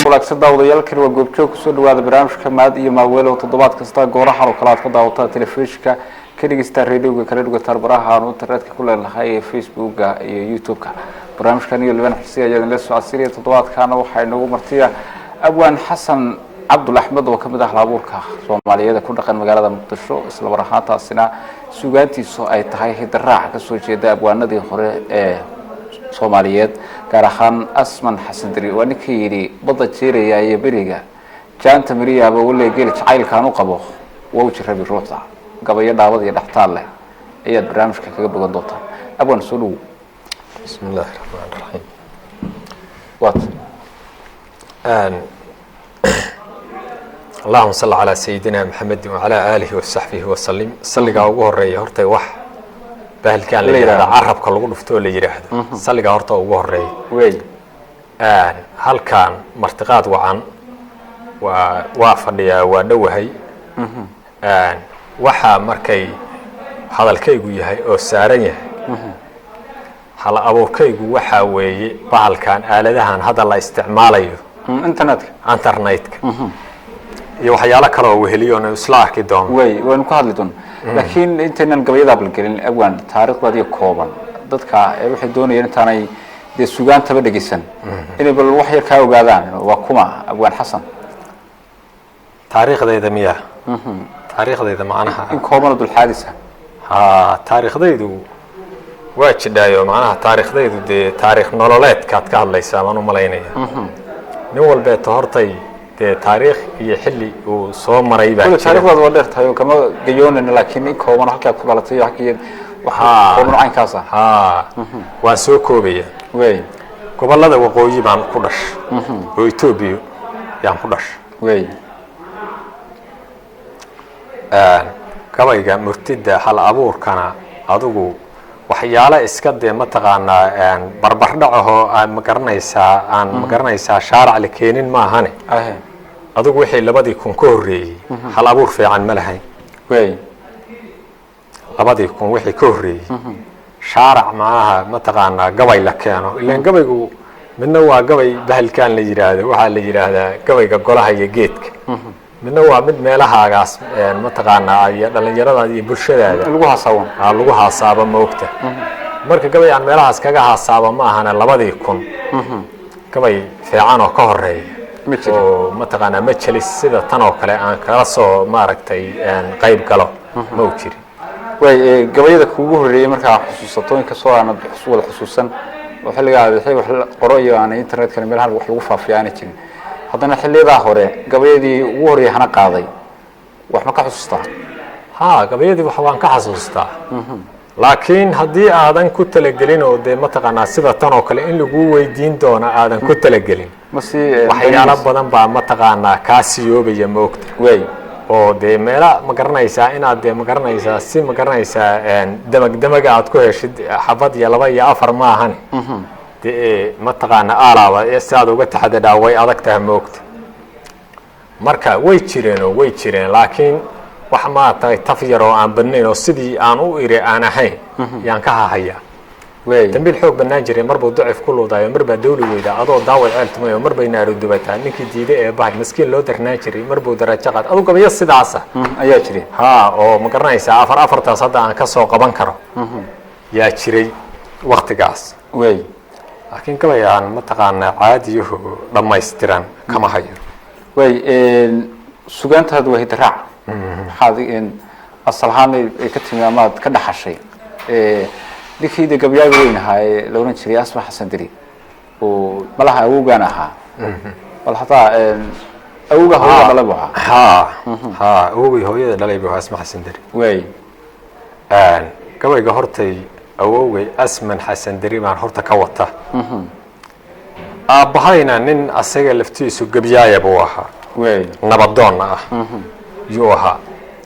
wanaagsan daawadayaal waa goobjoog kusoo dhawaada barnaamijka maad iyo maaweelo toddobaad kasta goorahan oo kala aad ka daawataa telefishinka ka dhigista radio-ga kala dhugataan baraha aan internetka ku leenahay ee Facebook-ga iyo YouTube-ka barnaamijkan iyo liban xisi ayaa la socodsiinaya toddobaadkan waxa inagu martiya Abwaan Xasan Cabdul Axmed oo kamid ah hal-abuurka Soomaaliyeed ku dhaqan magaalada Muqdisho isla warahaantaasina suugaantiisu ay tahay hidaraac ka soo jeeda abwaanadii hore ee Soomaaliyeed gaar ahaan Asman Xasan Dari waa ninkii yiri badda jeeraya iyo beriga jaanta mariyaaba wala geel jacaylkaan u qabo waa jirabi ruuxda gabayo dhaawad iyo dhaxtaal leh ayaa barnaamijka kaga bogan doonta abwan soo dhow bismillaahir rahmaanir rahiim اللهم صل على سيدنا محمد وعلى آله وصحبه وسلم صلى ugu horeeyo hortay wax bahalkan la yiraahdo carabka lagu dhufto la yiraahdo salliga horta ugu horeeyo way halkan martiqaad wacan waa fadhiya waa dhawahay waxa markay hadalkaygu yahay oo saaran yahay hal abuurkaygu waxa weeye bahalkan aaladahan hada la isticmaalayo internetka iyo waxyaalo kale oo weheliyo isla arki doon way waan ku hadli doon laakiin intaan gabayada balgelin abwaan taariikhda kooban dadka waxay doonayeen intaanay suugaanta ba dhageysan inay bal wax yar ka ogaadaan waa kuma Abwaan Xasan taariikhdayda miya taariikhdayda macnaha in kooban dul xaadisa taariikhdaydu waa jidaayo macnaha taariikhdaydu taariikh nololeedka ka hadlaysa aan u maleynaya nin walba hortay taariikh iyo xilli uu soo maray baa taariikhda waa dheertahay kama gayoonana laakiin in kooban halka ku dhalatay waxa kooban caynkaas waan soo koobaya way gobolada waqooyi baan ku dhashay oo Itoobiya yaan ku dhashay way gabayga murtida hal abuurkana adigu waxyaalo iska ma taqaanaa barbar dhaco aan ma garanaysaa shaarac la keenin ma ahane adigu wixii 2000 ka horeeyay hal abuur fiican ma lahayn way 2000 wixii ka horeeyay shaarac maaha ma taqaanaa gabay la keeno ilaan gabaygu midna waa gabay bahalkan la yiraahdo waxa la yiraahdaa gabayga golaha iyo geedka midna waa mid meelahaagaas ma taqaanaa ay dhalinyarada iyo bulshadaada lagu haasaabo moogta marka gabay aan meelahaas kaga haasaabo ma ahana 2000 gabay fiican oo ka horeeyay oo ma taqaanaa majalis sida tan oo kale aan kala soo maaragtay qayb galo ma u jirin way gabayada kuugu horeeyay marka xusuusato in ka soo aan wada xusuusan waxa laga yaabay wax qoro iyo aan internetka meelaha wax lagu faafiyaan jirin haddana xilliyada hore gabayadii ugu horeeyay hana qaaday wax ma ka xusuustaa gabayadii wax waan ka xasuustaa laakiin hadii aadan ku talagelin oo ma taqaanaa sida tan oo kale in lagu weydiin doono aadan ku talagelin waxyaalo badan baa ma taqaanaa ka siyoobaya moogta way oo meela ma garanaysaa inaad ma garanaysaa si ma garanaysaa damagdamaga aad ku heshid xabad iyo 2 iyo 4 ma ahan ma taqaanaa alaaba si aad uga taxaddaa way adag tahay moogta marka way jireen laakiin wax ma tahay tafyar oo aan badnayn oo sidii aan u iri aan ahayn yaan ka hahaya way dambil xoog banaan jiray marba ducif ku luudayo marba dawli weyda adoo daaway ceeltumay marba inaaru dubataa ninkii diiday ee bahay miskiin loo darnaan jiray marba darajo qad adigu gabayo sidaas ayaa jiray oo ma garanaysaa afartaas hadda aan ka soo qaban karo yaa jiray waqtigaas way laakiin gabayaan ma taqaanaa caadiyo dhammaystiran kama hayo way suugaantaadu waa hidaraac waxaad asalahaan ay ka timaamaad ka dhaxashay dikhiida gabayaaga weyn ahaa ee la oran jiray Asman Xasan Dari oo malaha awoogan ahaa bal hataa awooga hooyada dhalay waxa awooga hooyada dhalay buu Asman Xasan Dari way gabayga hortay awooga Asman Xasan Dari baan horta ka wata aabahayna nin asaga laftiisu gabayaaya buu ahaa way nabadoon yuu ahaa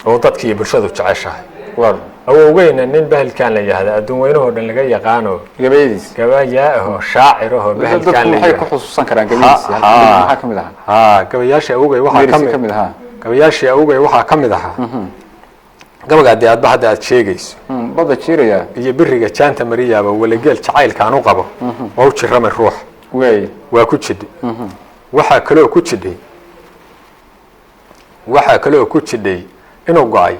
oo dadkii bulshadu jeceshahay war awowgayna nin bahalkan la yiraahdo adduun weynaha dhan laga yaqaano gabayadiis gabayaaho shaacir oo bahalkan la waxay ku xusuusan karaan gabayadiis waxa kamid ah gabayaasha awowgay waxa kamid ah gabayaasha awowgay waxa kamid ah gabaga aad hadda aad sheegayso bada jiiraya iyo biriga jaanta mariyaaba wala geel jacaylkaan u qabo oo u jiramay ruux way waa ku jid waxaa kaloo ku jidhay inuu go-ay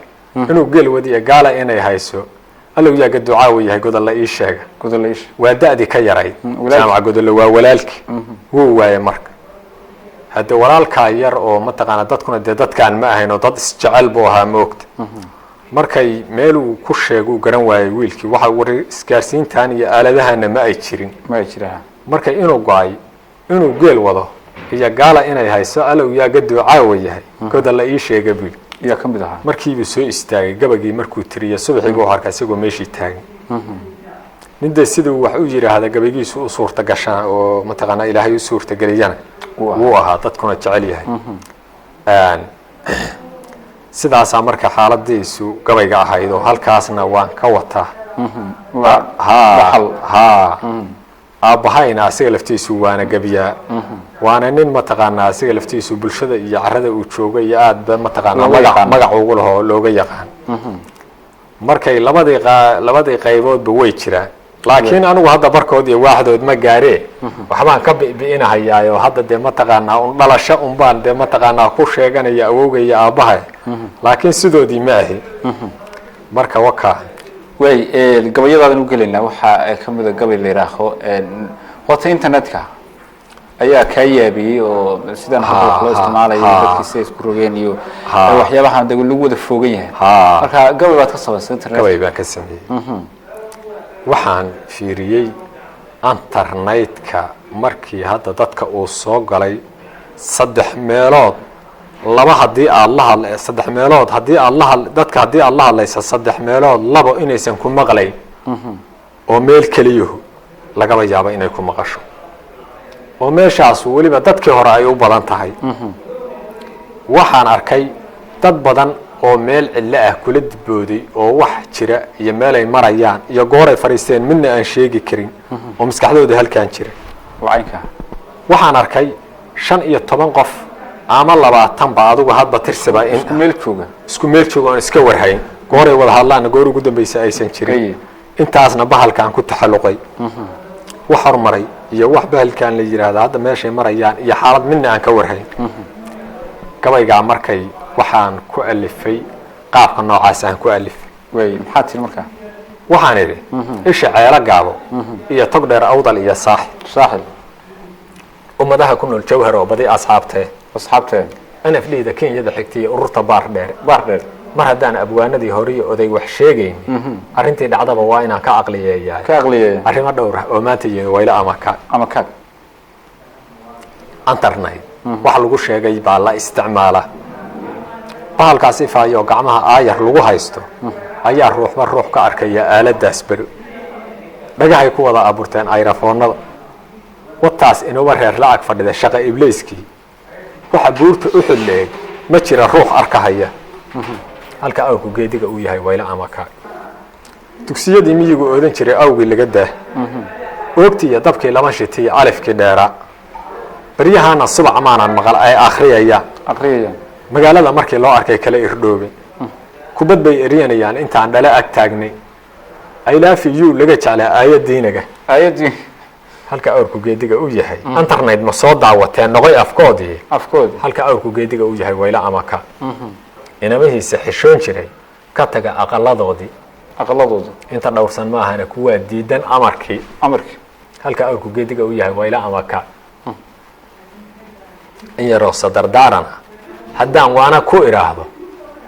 inuu geel wadiya gaala inay hayso allow yaaga ducaawi yahay godolla ii sheega waa da'dii ka yarayd jaamaca godolle waa walaalkii wuu waayay marka hadde walaalkaa yar oo mataqaana dadkuna dee dadkaan ma ahayn oo dad isjecel buu ahaa moogta markay meeluu ku sheeguu garan waayay wiilkii waxa war isgaarsiintan iyo aaladahana ma ay jirin marka inuu go-ay inuu geel wado iyo gaala inay hayso allow yaaga ducaawi yahay godolla ii sheega buu yaa ka mid ahaa markiibuu soo istaagay gabagii markuu tiriyay subaxii buu arkay isagoo meeshii taagan ninda siduu wax u yiraahda gabagiisu u suurta gashaa oo mataqaana ilaahay u suurta galiyana wuu ahaa dadkuna jecel yahay sidaas marka xaaladiisu gabayga ahayd oo halkaasna waan ka wataa aabahayna asiga laftiisu waana gabiyaa waana nin mataqaana asiga laftiisu bulshada iyo carada uu joogay iyo aad ba mataqaana magac ugu laho looga yaqaan markay labadii qayboodba way jiraan laakiin anigu hadda barkood iyo waaxdood ma gaaree waxbaan ka bi'inahayaayo hadda dee mataqaanaa un dhalasho un baan dee mataqaanaa ku sheeganaya awowgaya aabbahay laakiin sidoodii ma ahi marka wakaa way gabayadaadan u gelaynaa waxaa ka mid a gabay la yidhaaho horta internetka ayaa kaa yaabiyey oo sidaan hadda loo isticmaalayo dadkiisa isku rogeen iyo waxyaabaha dad lagu wada foogan yahay marka gabay baad ka samaysay internet gabay baan ka sameeyey waxaan fiiriyey internetka markii hadda dadka uu soo galay 3 meelood laba hadii aad la hadlay 3 meelood hadii aad la dadka hadii aad la hadlayso 3 meelood laba inaysan ku maqlayn oo meel kaliyo laga yaabo inay ku maqasho oo meeshaas waliba dadkii hore ay u badan tahay waxaan arkay dad badan oo meel cilla ah kula dibooday oo wax jira iyo meel ay marayaan iyo goor ay fariisteen midna aan sheegi karin oo maskaxdooda halkaan jira waxaan arkay 15 qof ama 20 ba adigu hadba tirsaba in isku meel jooga oo iska warhayn goor ay wada hadlaan goor ugu dambeysay aysan jirin intaasna bahalkaan ku taxalluqay wax hormaray iyo wax bahalkaan la yiraahdo hadda meeshay marayaan iyo xaalad midna aan ka warhayn gabayga markay waxaan ku alifay qaabka noocaas aan ku alifay way maxaa tii markaa waxaan idhi isha ceela gaabo iyo tog dheer awdal iyo saaxil ummadaha ku nool jawhar oo badi asxaabtee NFD-da Kenya xigtay ururta baar dheer mar haddaan abwaanadii hore iyo oday wax sheegayn arrintii dhacdaba waa inaan ka aqliyeeyaa arrimo dhowr ah oo maanta yihiin wayla ama ka internet wax lagu sheegay baa la isticmaala bahalkaasi faayo gacmaha aayar lagu haysto ayaa ruuxba ruux ka arkaya aaladaas baro dhagahay ku wada aburteen ayrafoonada wataas inuu reer lacag fadhida shaqa ibliiskii waxa buurta u xilleey ma jira ruux arkahaya halka awku geediga uu yahay wayla ama ka dugsiyadii miyigu oodan jiray awgi laga daa oogtiya dabkii lama shitay alifkii dheera bariyahana subac maanan maqal ay akhriyayaan magaalada markii loo arkay kala irdhoobe kubad bay eriyanayaan intaan dhala ag taagnay ay laafiyu laga jeclaa aayadiinaga halka awrku geediga uu yahay internet ma soo daawateen noqoy afkoodii halka awrku geediga uu yahay wayla ama ka inamahiisa xishoon jiray ka taga aqaladoodii inta dhowrsan ma ahana kuwa diidan amarkii halka awrku geediga uu yahay wayla ama ka iyaro sadardaarana haddaan waana ku iraahdo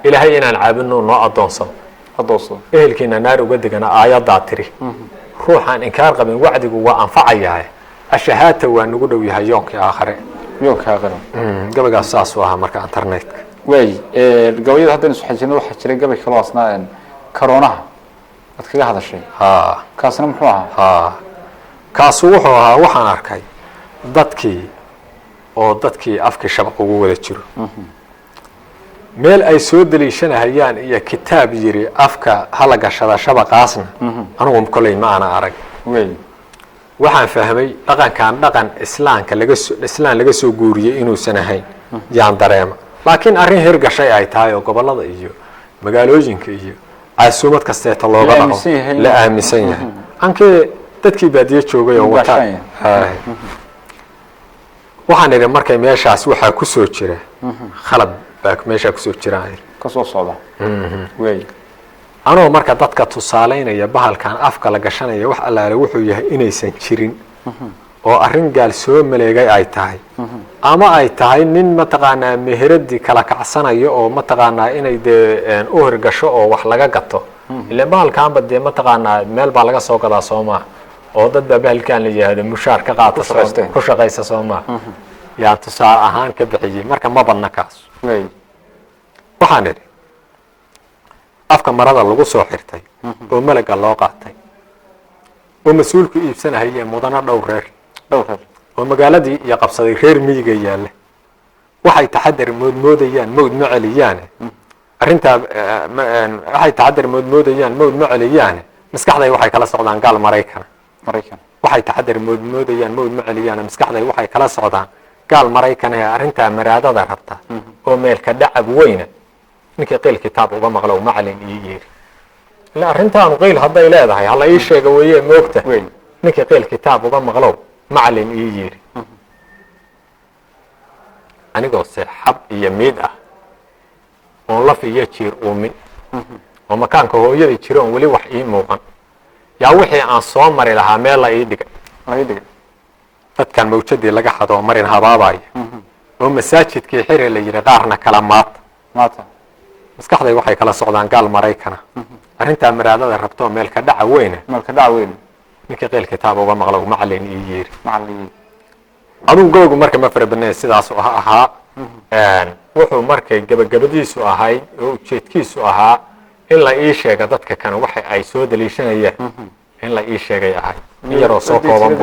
ilaahay inaan caabino noo adoonsado ehelkiina naar uga degana aayadaa tiri ruuxaan inkaar qabin wacdigu waa anfacayaa ashahaata waa nagu dhow yahay yoonka aakhire gabaygaas saas u ahaa marka internetka way gabayada haddaan isu xajino waxaa jiray gabay kaloo asnaa karoonaha ad kaga hadashay kaasna muxuu ahaa kaasu wuxuu ahaa waxaan arkay dadkii afkii shabaq ugu wada jiro meel ay soo daliishanahayaan iyo kitaab yiri afka hala gashada shabaqaasna anigu kolay ma ana arag waxaan fahmay dhaqan islaamka laga soo guuriyay inuu sanahayn yaan dareema laakiin arrin heer gashay ay tahay oo gobolada iyo magaalooyinka iyo casuumad kasteeta looga dhaqo la aaminsan yahay ankee dadkii baadiye joogay oo wata waxaan idhi markay meeshaas waxaa kusoo jira khalad baa meeshaa kusoo jiraan kasoo socda wey anoo marka dadka tusaalaynaya bahalkan afka la gashanaya wax allaale wuxuu yahay inaysan jirin oo arrin gaal soo maleegay ay tahay ama ay tahay nin mataqaanaa meheradii kala kacsanayo oo mataqaanaa inay dee u hirgasho oo wax laga gato ilaan bahalkaanba dee mataqaanaa meel baa laga soo gadaa soomaa oo dad baa bahalkaan la yihahdo mushaar ka qaata ku shaqaysa soomaa yaa tusaale ahaan ka bixiyey marka ma badna kaas waxaan idhi afka marada lagu soo xirtay oo malaga loo qaatay oo mas-uulku iibsanahayee mudana dhowr reer oo magaaladii iyo qabsaday reer miyiga yaalla waxay taxadar moodmoodayaan mawd ma celiyaane arrintaa waxay taxadar moodmoodayaan mawd ma celiyaane maskaxday waxay kala socdaan gaal maraykan waxay taxadar moodmoodayaan mawd ma celiyaane maskaxday waxay kala socdaan gaal maraykan ee arrintaa maraadada rabta oo meelka dhacab weyna ninkii qeyl kitaab uga maqlo macalin ii yeeri ila arrintaanu qeyl hadday leedahay hala ii sheega weeye moogta ninkii qeyl kitaab uga maqlo macalin ii yeeri anigoo se xab iyo miid ah oon laf iyo jiir uumin oo makaanka hooyada jiro oon weli wax ii muuqan yaa wixii aan soo mari lahaa meel la ii dhigay dadkan mawjadii laga xadoo marin habaabaya oo masaajidkii xiri la yidhi qaarna kala maata maskaxday waxay kala socdaan gaal maraykana arrintaa maraadada rabtoo meelka dhaca weyna ninkii qeyl kitaab uga maqlo macalin ii yeeri adugu gabowgu marka ma fara badnay sidaasu ahaa wuxuu markay gabagabadiisu ahay oo ujeedkiisu ahaa in la ii sheega dadka kan waxa ay soo daliishanayaan in la ii sheegay ahay in yaroo soo kooban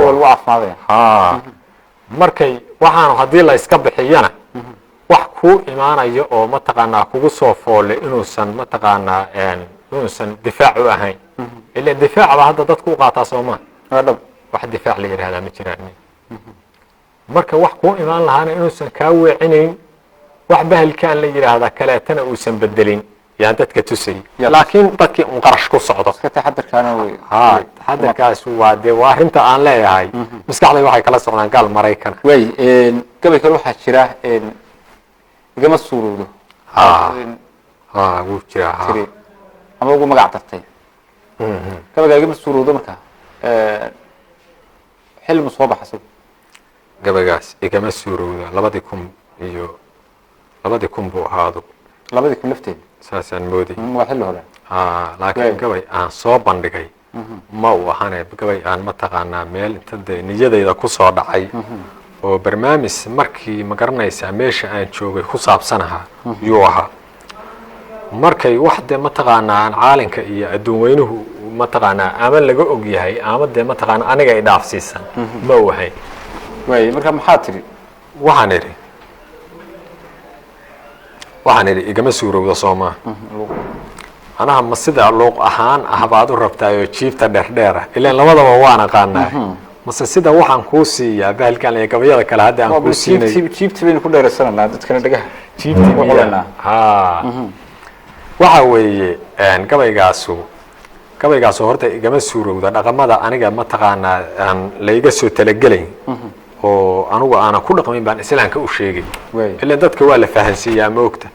markay waxaanu haddii la iska bixiyana wax kuu imaanayo oo mataqaanaa kugu soo foole inuusan mataqaanaa inuusan difaac u ahayn ila difaacba hadda dadku u qaataa soomaa wax difaac la yidhahdaa ma jiraan marka wax kuu imaan lahaana inuusan kaa weecinayn wax bahalkaan la yidhaahdaa kaleetana uusan bedelin yaan dadka tusay laakiin dadkii un qarash ku socdo taxadarkaas waa dee waa arrinta aan leeyahay maskaxday waxay kala socdaan gaal maraykana way gabay kale waxaa jira igama suurowdo wuu jiraa ama ugu magac dartay gabaygaa igama suurowdo marka xilmu soo baxa isagu gabaygaas igama suurowda labadii kun buu ahaado 2000 lafteeda saasaan mooday waa xilli hore laakiin gabay aan soo bandhigay ma uu ahane gabay aan mataqaanaa meel inta dee niyadayda ku soo dhacay oo barnaamij markii ma garanaysaa meesha aan joogay ku saabsanahaa yuu ahaa markay wax dee mataqaanaa aan caalinka iyo adduun weynuhu mataqaanaa ama laga og yahay ama dee mataqaanaa aniga ay dhaafsiisan ma uu ahayn marka maxaa tiri waxaan idhi igama suurowda soomaa anaha ma sida luuq ahaan ah baad u rabtaayoo jiifta dheerdheera ilaan labadaba waan aqaanaa mase sida waxaan kuu siiyaa bahalkan iyo gabayada kale hadda aan kuu siinay jiifti baynu ku dheeraysananaa dadkana dhagaha waxa weeye gabaygaasu horta igama suurowda dhaqamada aniga mataqaanaa aan layga soo talagelayn oo anugu aanan ku dhaqmin baan islaamka u sheegay ila dadka waa la fahansiiyaa ma ogta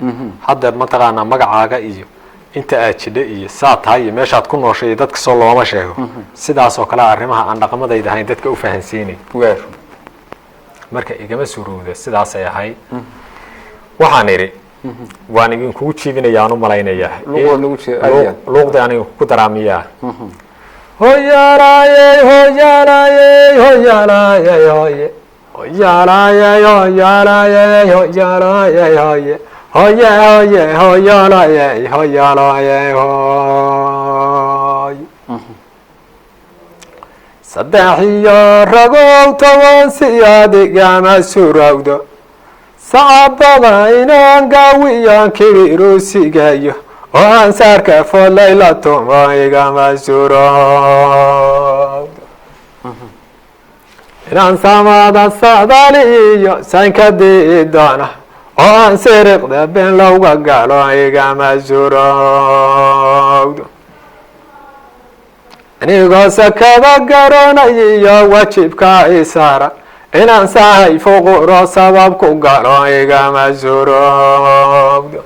hadda mataqaanaa magacaaga iyo inta aad jidha iyo saa tahay iyo meeshaad ku nooshay iyo dadka soo looma sheego sidaasoo kale arrimaha aan dhaqamadayda ahayn dadka u fahansiinay marka igama suurowda sidaasay ahayd waxaan idhi waan idinkugu jiibinaya aan u malaynayaa luuqda aan idinku daraamiyaa hoyaalaaye hoyaalaaye hoyaalaaye hoye hoyaalaaye hoyaalaaye hoyaalaaye hoye hoye hoye hoyaalaaye hoyaalaaye hoy saddex iyo ragow toban si adigama surowdo sacabada inaan gaawiyaan kiriru sigayo oo aan saarka fodlay la tumo igama surowdo inaan samada sacdali iyo sanka diidana oo aan siriqda been lowga galo igama surowdo anigoo sakada garanayiyo wajibka isaara inaan sahay fuquro sabab ku galo igama surowdo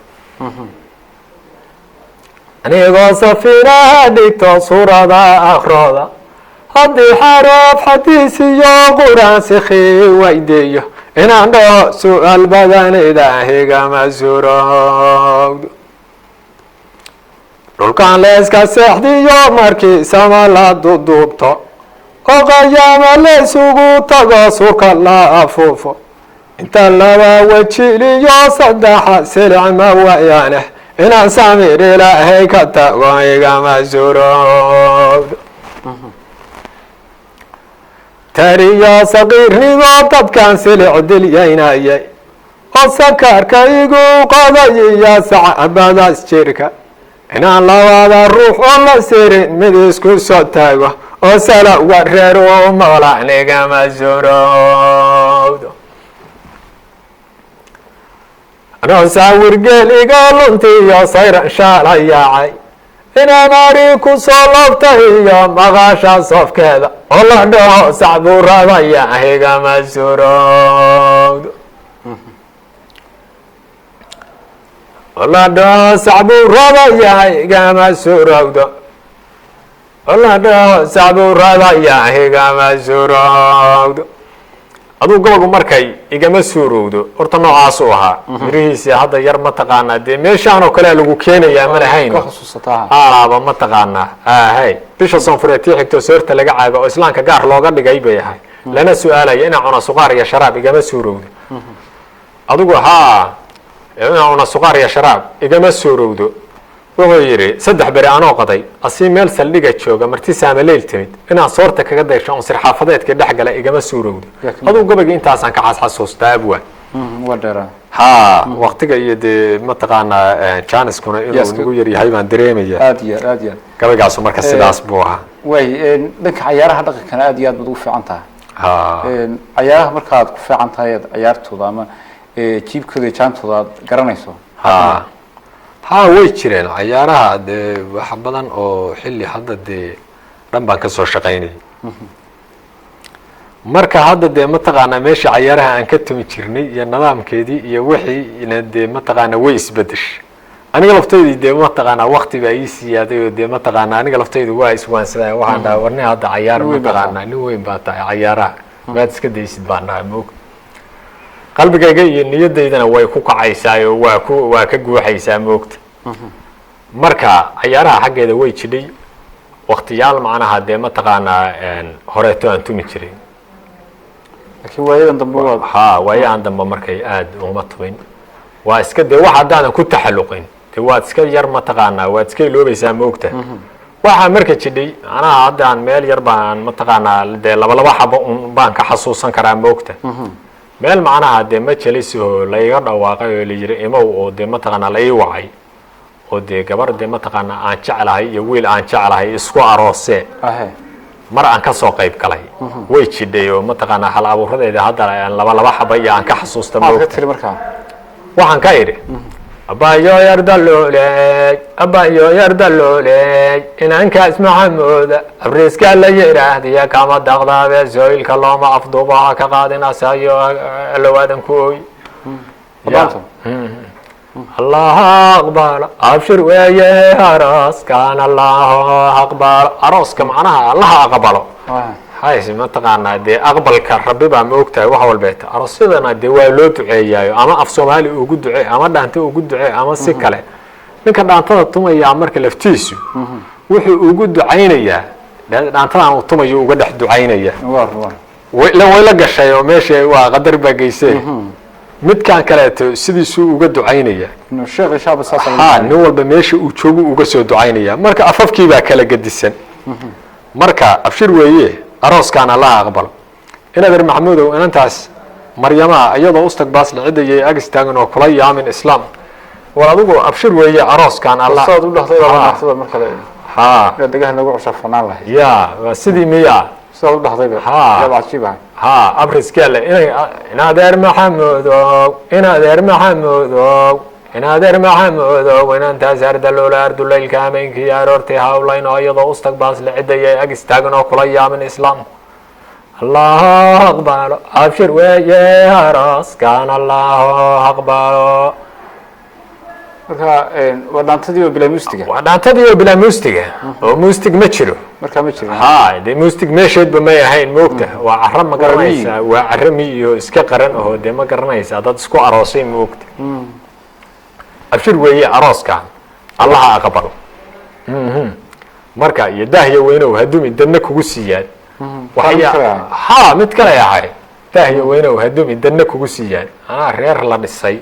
anigoo safinaha dhigto suurada akrooda haddii xaroob xadiis iyo quraan sikhi waydeeyo inaan dhaho su-aal badanida igama surowdo dhulkan leeska seexdiyo markii sama la duduubto oo qayaama laysugu tago surka la afuufo inta laba wajiliyo saddexa silicma waayaane inaan samir ilaahay ka tago igama surowdo tariyo saqiirnimo dadkan silic dilyaynayay oo sakarka igu qaday iyo sacbadaas jirka inaan labada ruux oo la sirin mid isku soo taago oo sala uga reero maqlaan igama surowdo anoo saawirgeel iga luntiyo sayran shaala yaacay inaan ari ku soo loobta iyo maqaasha sofkeeda oo la dhaho sacbuuradaya igama surowdo la dhaho sacbuuradaya igama surowdo la dhaho sacbuuradaya igama surowdo aduu gobolku markay igama suurowdo horta noocaasuu ahaa mirihiisi hadda yar mataqaanaa dee meeshaan oo kalea lagu keenayaa ma lahayn alaaba mataqaanaa hay bisha soonfureetii xigto soorta laga caago oo islaamka gaar looga dhigay bay ahay lana su-aalaya inaa cuna suqaar iyo sharaab igama suurowdo adigu haa inaa cuna suqaar iyo sharaab igama suurowdo wuxuu yidhi 3 beri anoo qaday asii meel saldhiga jooga marti saamaleyl timid inaan soorta kaga daysho on sirxaafadeedka dhex gala igama suurowdo aduu gobagii intaasaan ka xasuustaa abwaan ha waqtiga iyo dee mataqaanaa janiskuna inuu nagu yaryahay baan dareemaya aad iyo gabagaasu marka sidaas buu ahaa way dhanka cayaaraha dhaqankana aad iyo aad baad ugu fiican tahay cayaaraha markaad ku fiican tahay cayaartooda ama jiibkooda iyo jaantooda aad garanayso ha way jireen cayaaraha dee wax badan oo xilli hadda dee dhan baan kasoo shaqaynayay marka hadda dee mataqaanaa meesha cayaaraha aan ka tumi jirnay iyo nidaamkeedii iyo wixiina dee mataqaanaa way isbedeshay aniga laftaydii dee mataqaanaa wakti baa ii siyaaday oo dee mataqaanaa aniga laftaydu waa iswaansaday waxaan dhaha warni hadda cayaar mataqaanaa nin weyn baa tahay cayaaraha maad iska daysid baan dhaha moog qalbigayga iyo niyadaydana way ku kacaysaa oo waa ka guuxaysaa moogta marka cayaaraha xaggeeda way jidhay waktiyaal macnaha dee mataqaanaa horeeto aan tumi jiray laakiin waayadan dambe ha waayahan dambe markay aada uma tumin waa iska dee wax haddaadan ku taxalluqin dee waad iska yar mataqaanaa waad iska iloobaysaa moogta waxaa marka jidhay macnaha haddaan meel yar baan mataqaanaa dee laba xabo un baan ka xasuusan karaa moogta meel macnaha dee majalisoo laiga dhawaaqay oo layiri imow oo dee mataqaanaa la ii wacay oo dee gabar dee mataqaanaa aan jeclahay iyo wiil aan jeclahay isku aroosee mar aan kasoo qayb galay way jidhay oo mataqaanaa hal abuuradeeda hadda laba xaba iyo aan ka xasuusta waxaan ka idhi abayo yardalooley inankaas maxamooda abriiskaa la yidhaahdiya kama daqdaabe sooilka looma afduubaha ka qaadinasayo alowaadan ku ooy allaha aqbalo abshir weeye arooskan allaha aqbalo arooska macnaha allaha aqbalo hays mataqaanaa dee aqbalka rabbi baa ma ogtahay wax walbeeta aroosyadana dee waa loo duceeyaayo ama af soomaali ugu ducee ama dhaanta ugu ducee ama si kale ninka dhaantada tumayaa marka laftiisu wuxuu ugu ducaynayaa dhaantadan uu tumayo uga dhex ducaynaya way la gashay oo meesha waa qadar baa geysay midkaan kaleeto sidiisuu uga ducaynaya nin walba meesha uu joogu uga soo ducaynaya marka afafkii baa kala gedisan marka abshir weeye arooskaan allaha aqbalo inader maxamuudow inantaas maryamaha iyadoo ustagbaas lacidayay ag istaagan oo kula yaamin islaam war adigu abshir weeye arooskaan allah ya waa sidii miya ha abriskale inadeer maxamuudow inantaas ardaloola ardulaylka hameenkii aroortay hawlayn oo iyadoo ustagbaas la cidayay ag istaagan oo kula yaamin islaam allahu aqbalo abshir weeye arooskan allahu aqbalo marka waa dhaantadii oo bilaa muusiga waa dhaantadii oo bilaa muusiga oo muusig ma jiro marka ma jiro ha de muusig meesheedba may ahayn moogta waa carro ma garanaysaa waa carrami iyo iska qaran oo de ma garanaysaa dad isku aroosay moogta abshir weeye arooskan allaha aqbalo marka iyo daahya weynow hadumi dadna kugu siiyaan ha mid kale ahay daahya weynow hadumi dadna kugu siiyaan anaa reer la dhisay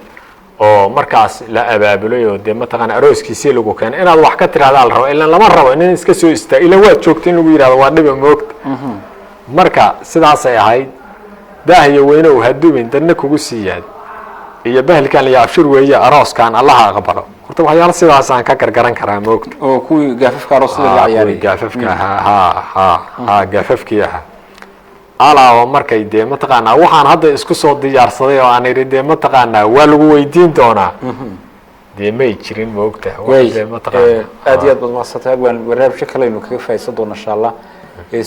oo markaas la abaabulay oo de mataqaan arooskiisii lagu keenay inaad wax ka tiraahdaa la rabo ilaa lama rabo in iska soo istaa ilaa waad joogtay in lagu yiraahdo waa dhiba moogta marka sidaas ay ahayd daahya weynow hadumi dadna kugu siiyaan iyo bahalkan la abshir weeye arooskan allaha aqbalo horta waxyaalo sidaas aan ka gargaran karaa moogta oo kuwii gaafafka aroosada la ciyaarayay gaafafka ha gaafafkii aha alaa markay de mataqaanaa waxaan hadda isku soo diyaarsaday oo aan iri de mataqaanaa waa lagu weydiin doonaa de may jirin moogta de mataqaanaa aad iyo aad baad maasatay waan barnaamijyo kale inuu kaga faa'iideysan doono insha Allah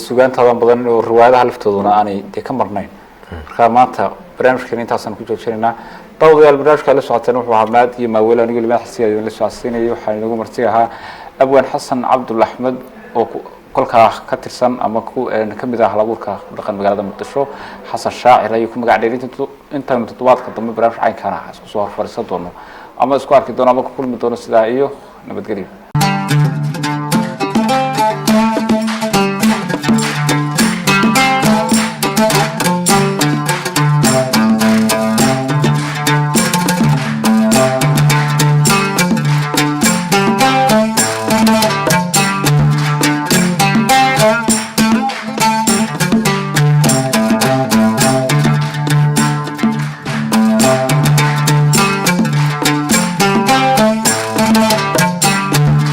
sugaantadan badan oo riwaayadaha laftooduna aanay de ka marnayn marka maanta barnaamijkan intaasaan ku joojinaynaa dawadayaal barnaamijka la socoteen wuxuu ahaa maad iyo maaweel anigu limaa xisiyayo la socodsiinayo waxaan inagu marti ahaa abwaan xasan cabdul axmed oo kolkaa ka tirsan ama ka mid ah halabuurka dhaqan magaalada muqdisho xasan shaacir ayuu ku magac dheerin intaan toddobaadka dambe barnaamij caynkaan ah isku soo horfariisan doono ama isku arki doono ama ku kulmi doono sidaa iyo nabadgelyo